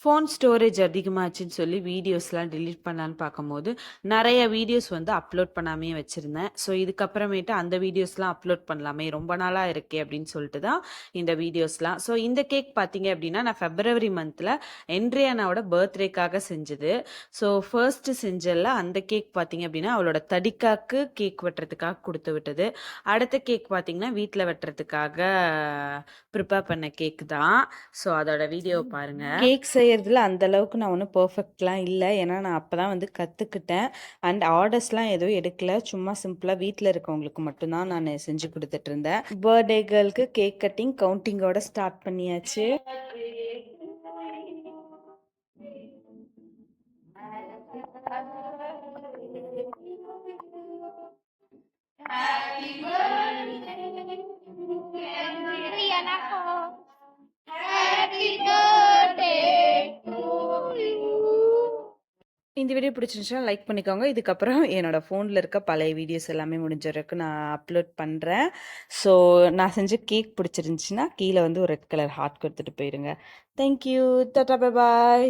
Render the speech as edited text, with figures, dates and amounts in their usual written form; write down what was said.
Phone storage அதிகமாச்சுன்னு சொல்லி வீடியோஸ்லாம் delete பண்ணலான்னு பார்க்கும்போது, நெறைய வீடியோஸ் வந்து அப்லோட் பண்ணாமயே வச்சிருந்தேன். ஸோ, இதுக்கப்புறமேட்டு அந்த வீடியோஸ்லாம் அப்லோட் பண்ணலாமே, ரொம்ப நாளா இருக்கே அப்படின்னு சொல்லிட்டு தான் இந்த வீடியோஸ்லாம். ஸோ, இந்த கேக் பார்த்தீங்க அப்படின்னா, நான் ஃபெப்ரவரி மந்த்ல என்ட்ரியானாவோட பர்த்டேக்காக செஞ்சது. ஸோ, ஃபர்ஸ்ட்டு செஞ்சேன்ல அந்த கேக் பார்த்தீங்க அப்படின்னா, அவளோட தடிக்காக்கு கேக் வெட்டுறதுக்காக குடுத்து விட்டது. அடுத்த கேக் பார்த்தீங்கன்னா, வீட்ல வெட்டுறதுக்காக ப்ரிப்பேர் பண்ண கேக் தான். ஸோ, அதோட வீடியோ பாருங்க. கேக் செய்யறதுல அந்த அளவுக்கு நான் ஒன்றும் பெர்ஃபெக்ட்லாம் இல்லை. ஏன்னா நான் அப்பதான் வந்து கற்றுக்கிட்டேன். அண்ட் ஆர்டர்ஸ்லாம் எதுவும் எடுக்கல. சும்மா சிம்பிளாக வீட்டில் இருக்கவங்களுக்கு மட்டும்தான் நான் செஞ்சு கொடுத்துட்டு இருந்தேன். பர்த்டே கேர்ளுக்கு கேக் கட்டிங் கவுண்டிங்கோட ஸ்டார்ட் பண்ணியாச்சு. இந்த வீடியோ பிடிச்சிருந்துச்சுன்னா லைக் பண்ணிக்கோங்க. இதுக்கப்புறம் என்னோட ஃபோனில் இருக்க பழைய வீடியோஸ் எல்லாமே முடிஞ்ச வரைக்கும் நான் அப்லோட் பண்ணுறேன். ஸோ நான் செஞ்ச கேக் பிடிச்சிருந்துச்சுன்னா கீழே வந்து ஒரு ரெட் கலர் ஹார்ட் கொடுத்துட்டு போயிருங்க. தேங்க்யூ. Tata bye bye.